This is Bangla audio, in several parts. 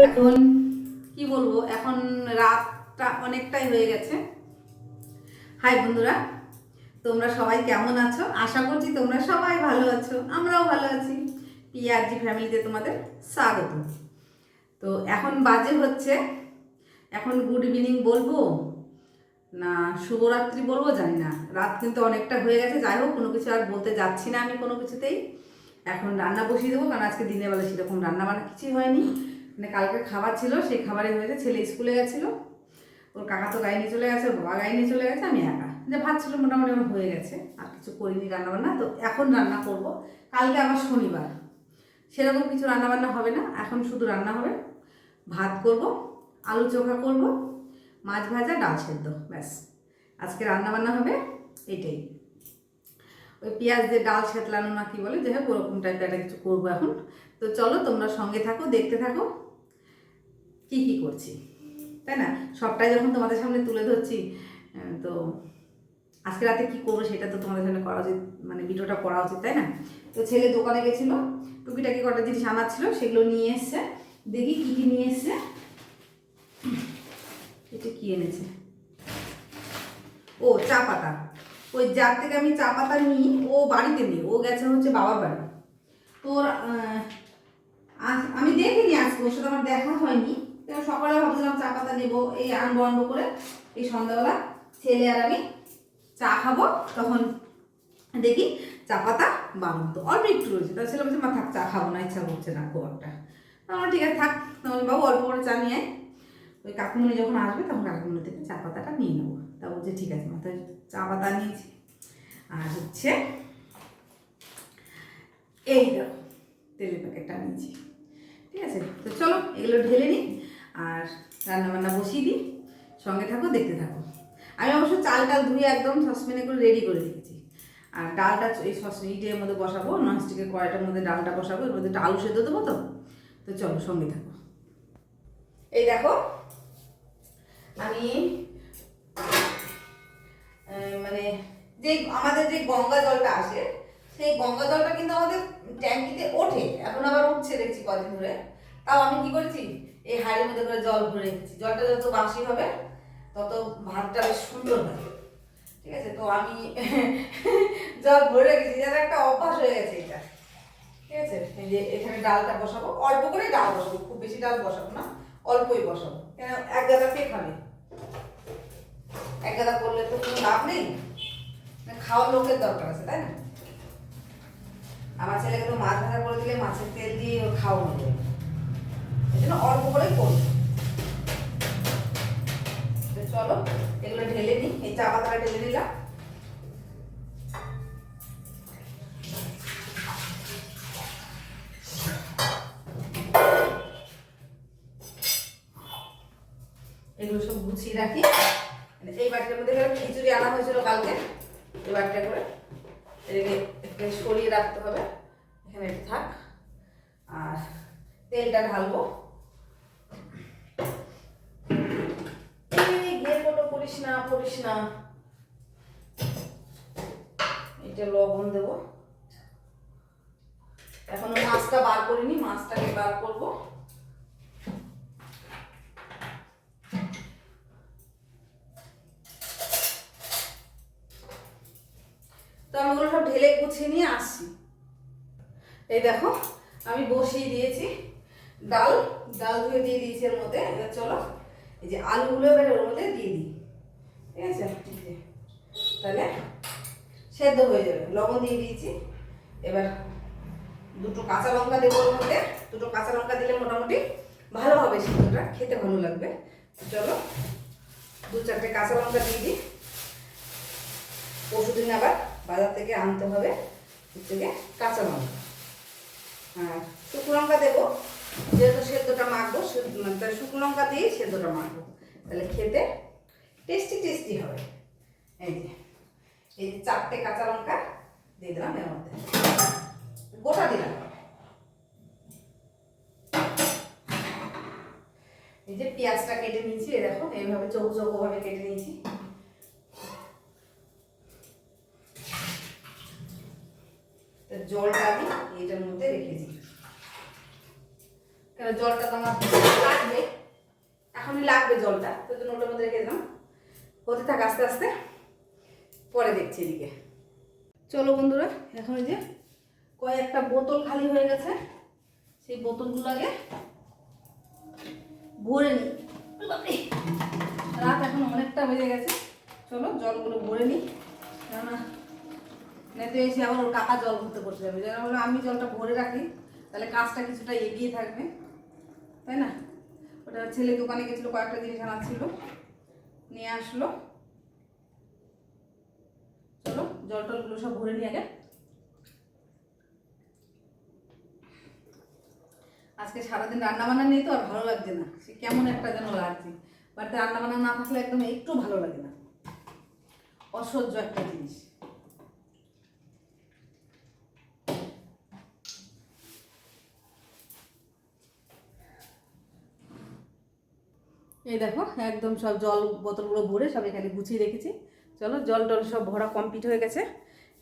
এখন কি বলবো, এখন রাতটা অনেকটাই হয়ে গেছে। হাই বন্ধুরা, তোমরা সবাই কেমন আছো? আশা করছি তোমরা সবাই ভালো আছো, আমরাও ভালো আছি। পিআরজি ফ্যামিলিতে তোমাদের স্বাগত। তো এখন বাজে হচ্ছে, এখন গুড ইভিনিং বলবো না শুভরাত্রি বলবো জানি না, রাত কিন্তু অনেকটা হয়ে গেছে। যাই হোক, কোনো কিছু আর বলতে যাচ্ছি না আমি কোনো কিছুতেই। এখন রান্না বসিয়ে দেবো, কারণ আজকে দিনের বেলা সেরকম রান্না বান্না কিছুই হয়নি। মানে কালকে খাবার ছিল, সেই খাবারে হয়েছে। ছেলে স্কুলে গেছিলো, ওর কাকা তো গাড়ি নিয়ে চলে গেছে, ওর বাবা গাড়ি নিয়ে চলে গেছে, আমি একা যে ভাত ছিল মোটামুটি আমার হয়ে গেছে, আর কিছু করিনি রান্নাবান্না। তো এখন রান্না করব, কালকে আবার শনিবার, সেরকম কিছু রান্নাবান্না হবে না। এখন শুধু রান্না হবে, ভাত করব, আলু চোখা করব, মাছ ভাজা, ডাল সেদ্ধ, ব্যাস। আজকে রান্নাবান্না হবে এটাই। ওই পেঁয়াজ দিয়ে ডাল ছেতলানো না কি বলে, যাই হোক ওরকম টাইপের একটা কিছু করবো এখন। তো চলো তোমরা সঙ্গে থাকো, দেখতে থাকো কি কি করছি, তাই না? সবটাই যখন তোমাদের সামনে তুলে ধরছি, তো আজকে রাতে কি করবো সেটা তো তোমাদের সামনে করা উচিত, মানে ভিডিওটা করা উচিত, তাই না? তো ছেলে দোকানে গেছিলো, টুকিটাকি কটা জিনিস আনার ছিল, সেগুলো নিয়ে এসছে। দেখি কি কি নিয়ে এসছে। এটা কি এনেছে? ও চা পাতা। ওই যার থেকে আমি চা পাতা নিই, ও বাড়িতে নেই, ও গেছে হচ্ছে বাবার বাড়ি। তোর আমি দেখিনি আজকে, ওর সাথে আমার দেখা হয়নি। সকালে ভাবছিলাম চা পাতা নেবো, এই আনবো আনবো করে, এই সন্ধ্যাবেলা ছেলে আর আমি চা খাবো, তখন দেখি চা পাতা বারণ, তো অল্প একটু রয়েছে। তার ছেলে বলছে মা থাক, চা খাবো না, ইচ্ছা করছে না খুব একটা। আমার ঠিক আছে থাক, তখন বাবু অল্প করে চা নিয়ে, ওই কাকুমণি যখন আসবে তখন কাকুমণি থেকে চা পাতাটা নিয়ে নেবো। তা বলছে ঠিক আছে মাথায় চা পাতা নিয়েছি। আর হচ্ছে এই দেখো তেলের প্যাকেটটা নিয়েছি, ঠিক আছে? তো চলো এগুলো ঢেলে নিই আর রান্নাবান্না বসিয়ে দিই, সঙ্গে থাকো, দেখতে থাকো। আমি অবশ্য চালটা ধুয়ে একদম সসপ্যানে করে রেডি করে রেখেছি। আর ডালটা এই ইটের মধ্যে বসাবো, ননস্টিকের কড়াইটার মধ্যে ডালটা বসাবো, এর মধ্যে আলু সেদ্ধ দেবো। তো তো চলো সঙ্গে থাকো। এই দেখো আমি মানে যে আমাদের যে গঙ্গা জলটা আসে, সেই গঙ্গা জলটা কিন্তু আমাদের ট্যাঙ্কিতে ওঠে, এখন আবার উঠছে দেখছি কদিন ধরে। তাও আমি কি করেছি, এই হাঁড়ির মধ্যে করে জল ভরে রেখেছি। জলটা যত বাসি হবে তত ভাতটা বেশ সুন্দর হয়, ঠিক আছে? তো আমি জল ভরে রেখেছি, যেন একটা অভ্যাস হয়ে গেছে এটা, ঠিক আছে? এই যে এখানে ডালটা বসাবো, অল্প করে ডাল বসাবো, খুব বেশি ডাল বসাবো না, অল্পই বসাবো। কেন এক গাদা কে খাবে? এক গাদা করলে তো কোনো লাভ নেই, খাওয়ার লোকের দরকার আছে, তাই না? আমার ছেলেকে তো মাছ ভাজা করে দিলে মাছের তেল দিয়ে খাওয়ানো যায়, এই জন্য অল্প করেই করবো। চলো এগুলো ঢেলে নিই, এই চা পাতাটা ঢেলে নিলাম। এগুলো সব গুছিয়ে রাখি। এই বাটির মধ্যে খিচুড়ি আনা হয়েছিল কালকে, এই বাটিটা করে এটাকে একটু সরিয়ে রাখতে হবে, এখানে একটু থাক। আর তেলটা ঢালবো, করিস না করিস না। এটা লবণ দেবো, এখনো মাছটা বার করিনি, মাছটাকে বার করবো। তো আমি ওগুলো সব ঢেলে গুছিয়ে নিয়ে আসছি। এই দেখো আমি বসিয়ে দিয়েছি ডাল, ডাল ধুয়ে দিয়ে দিয়েছি এর মধ্যে। এবার চলো এই যে আলুগুলো এবার ওর মধ্যে দিয়ে দিই, ঠিক আছে? তাহলে সেদ্ধ হয়ে যাবে। লবণ দিয়ে দিয়েছি, এবার দুটো কাঁচা লঙ্কা দেবো ওর মধ্যে। দুটো কাঁচা লঙ্কা দিলে মোটামুটি ভালো হবে, সেদ্ধটা খেতে ভালো লাগবে। চলো দু চারটে কাঁচা লঙ্কা দিয়ে দিই। পরশুদিন আবার বাজার থেকে আনতে হবে হচ্ছে গিয়ে কাঁচা লঙ্কা। হ্যাঁ, শুকনো লঙ্কা দেবো, যেহেতু সেদ্ধটা মাখবো, তাহলে শুকনো লঙ্কা দিয়ে সেদ্ধটা মাখবো, তাহলে খেতে টেস্টি টেস্টি হবে। এই যে এই যে চারটে কাঁচা লঙ্কা দিয়ে দিলাম এর মধ্যে, গোটা দিলাম। এই যে পেঁয়াজটা কেটে নিয়েছি, এই দেখো এইভাবে চৌকো চৌকো ভাবে কেটে নিয়েছি। জলটা আমি এটার মধ্যে রেখে দিই। কেন জলটা তো আমার লাগবে, এখনই লাগবে জলটা, ওই জন্য ওটার মধ্যে রেখে দিলাম। হতে থাক আস্তে আস্তে, পরে দেখছি এদিকে। চলো বন্ধুরা, এখন ওই যে কয়েকটা বোতল খালি হয়ে গেছে, সেই বোতলগুলো আগে ভরে নিই। রাত এখন অনেকটা বেজে গেছে, চলো জলগুলো ভরে নিই, কেননা নেতে এসে আবার ওর কাকা জল ভরতে করতে যাবে। যেন হলো আমি জলটা ভরে রাখি, তাহলে কাজটা কিছুটা এগিয়ে থাকবে, তাই না? ওটা ছেলে দোকানে গেছিলো, কয়েকটা জিনিস আনার ছিল, নিয়ে আসলো। চলো জল টলগুলো সব ভরে নিই আগে। আজকে সারাদিন রান্না বান্না নেই তো আর ভালো লাগছে না, সে কেমন একটা যেন লাগছে। বাড়িতে রান্না বান্না না থাকলে একদম একটু ভালো লাগে না, অসহ্য একটা জিনিস। এই দেখো একদম সব জল বোতলগুলো ভরে সব এখানে গুছিয়ে রেখেছি। চলো জল টল সব ভরা কমপ্লিট হয়ে গেছে,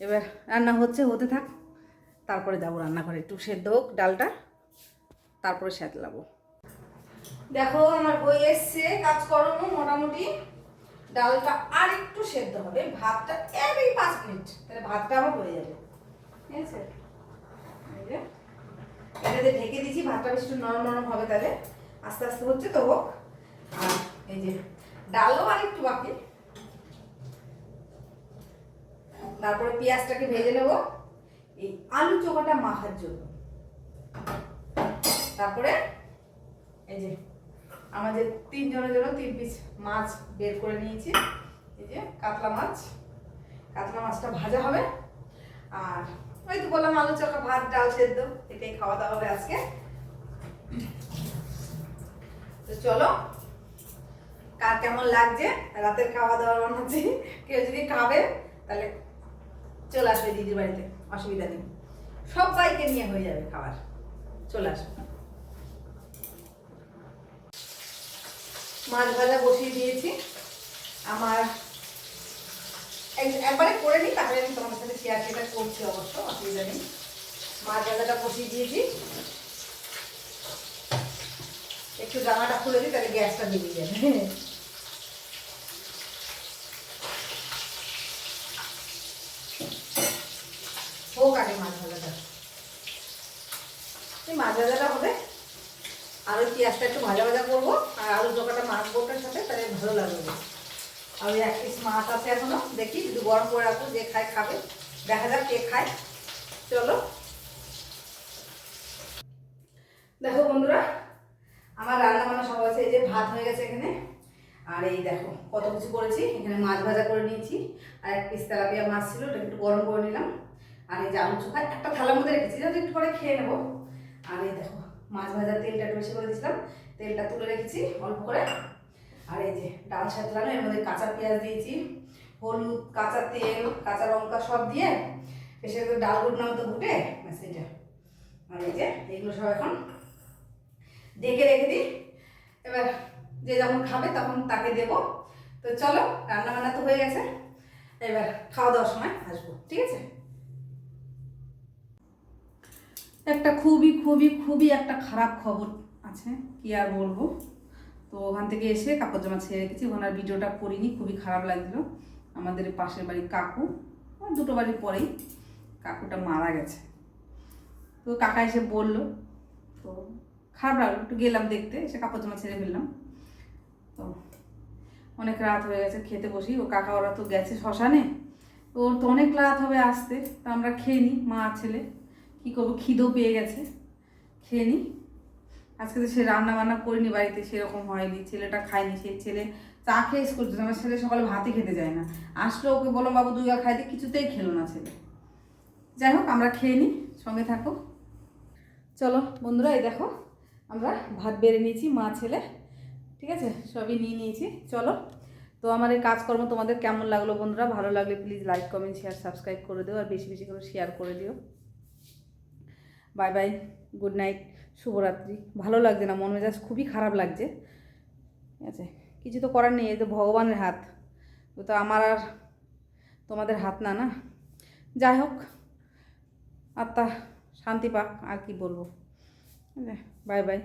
এবার রান্না হতে থাক, তারপরে যাবো রান্নাঘরে, একটু সেদ্ধ হোক ডালটা, তারপরে সেঁতলাবো। দেখো আমার হয়ে এসছে কাজ করানো মোটামুটি, ডালটা আর একটু সেদ্ধ হবে, ভাতটা এই 5 মিনিট, তাহলে ভাতটা আমার হয়ে যাবে, ঠিক আছে? এই যে এটাতে ঢেকে দিয়েছি, ভাতটা বেশ একটু নরম নরম হবে, তাহলে আস্তে আস্তে হচ্ছে তো হোক। আর এই যে ডালও আর একটু বাকি, তারপরে পেঁয়াজটাকে ভেজে নেব এই আলু চোখাটা মাখার জন্য। তারপরে এই যে আমাদের 3 জনের জন্য 3 পিস মাছ বের করে নিয়েছি, এই যে কাতলা মাছটা ভাজা হবে। আর ওই তো বললাম আলু চোখা, ভাত, ডাল সেদ্ধ, এটাই খাওয়া দাওয়া হবে আজকে। তো চলো, কার কেমন লাগছে রাতের খাওয়া দাওয়া বানাচ্ছি, কেউ যদি খাবে তাহলে চলে আসবে দিদির বাড়িতে, অসুবিধা নেই, সবাইকে নিয়ে হয়ে যাবে খাবার, চলে আসবে। মাছ ভাজা বসিয়ে দিয়েছি, আমার একবারে করে নিই, তাহলে আমি তোমাদের সাথে শেয়ার সেটা করছি, অবশ্য অসুবিধা নেই। মাছ ভাজাটা বসিয়ে দিয়েছি, একটু জামাটা খুলে দিই, তাহলে গ্যাসটা বেরিয়ে যাবে। হোক আগে মাছ ভাজাটা, এই মাছ ভাজাটা হবে, আর ওই পেঁয়াজটা একটু ভাজা ভাজা করবো, আর আলু চোখাটা মাছ বোটার সাথে, তাহলে ভালো লাগবে। আর ওই 1 পিস মাছ আছে এখনো, দেখি যদি গরম করে রাখবো, যে খায় খাবে, দেখা যাক কে খায়। চলো দেখো বন্ধুরা, আমার রান্না বান্না সব আছে, এই যে ভাত হয়ে গেছে এখানে, আর এই দেখো কত কিছু করেছি, এখানে মাছ ভাজা করে নিয়েছি, আর 1 পিস তেলাপিয়া মাছ ছিল, ওটা একটু গরম করে নিলাম, আর এই যে আলু চোখা একটা থালার মধ্যে রেখেছি, যাতে একটু পরে খেয়ে নেবো। আর এই দেখো মাছ ভাজার তেলটা একটু বেশি করে দিয়েছিলাম, তেলটা তুলে রেখেছি অল্প করে। আর এই যে ডাল সাঁতলানো, এর মধ্যে কাঁচা পেঁয়াজ দিয়েছি, হলুদ, কাঁচা তেল, কাঁচা লঙ্কা সব দিয়ে এসে ডাল গুটনার মতো ঘুটে ব্যাস এটা। আর এই যে এগুলো সব এখন ঢেকে রেখে দিই, এবার যে যখন খাবে তখন তাকে দেবো। তো চলো, রান্না বান্না তো হয়ে গেছে, এবার খাওয়া দাওয়ার সময় আসবো, ঠিক আছে? একটা খুবই খুবই খুবই একটা খারাপ খবর আছে, কি আর বলবো। তো ওখান থেকে এসে কাপড় জামা ছেড়ে রেখেছি, ওখানে আর ভিডিওটা করিনি, খুবই খারাপ লাগছিল। আমাদের পাশের বাড়ির কাকু, 2টো বাড়ির পরেই কাকুটা মারা গেছে। তো কাকা এসে বললো, তো খারাপ লাগলো, একটু গেলাম দেখতে, এসে কাপড় জামা ছেড়ে ফেললাম। তো অনেক রাত হয়ে গেছে, খেতে বসি, ও কাকা ওরা তো গেছে শ্মশানে, তো ওর তো অনেক রাত হবে আসতে, তো আমরা খেয়ে নিই, মা ছেলে কী করবো, খিদেও পেয়ে গেছে, খেয়ে নিই। আজকে তো সে রান্না বান্না করিনি বাড়িতে, সেরকম হয়নি, ছেলেটা খায়নি, সেই ছেলে চা খেয়ে স্কুল, আমার ছেলে সকালে ভাতই খেতে যায় না, আসলে ওকে বলো বাবু দুইবার খাইতে, কিছুতেই খেলো না ছেলে। যাই হোক, আমরা খেয়ে নিই, সঙ্গে থাকো। চলো বন্ধুরা, এই দেখো আমরা ভাত বেড়ে নিয়েছি মা ছেলে, ঠিক আছে, সবই নিয়ে নিয়েছি। চলো, তো আমার এই কাজকর্ম তোমাদের কেমন লাগলো বন্ধুরা? ভালো লাগলে please like, comment, share, subscribe করে দিও, আর বেশি বেশি করে শেয়ার করে দিও। বাই বাই, গুড নাইট, শুভরাত্রি। ভালো লাগছে না, মন মেজাজ খুবই খারাপ লাগছে, ঠিক আছে, কিছু তো করার নেই, এই তো ভগবানের হাত, ও তো আমার আর তোমাদের হাত না, না। যাই হোক, আত্মা শান্তি পাক, আর কি বলবো। Bye bye.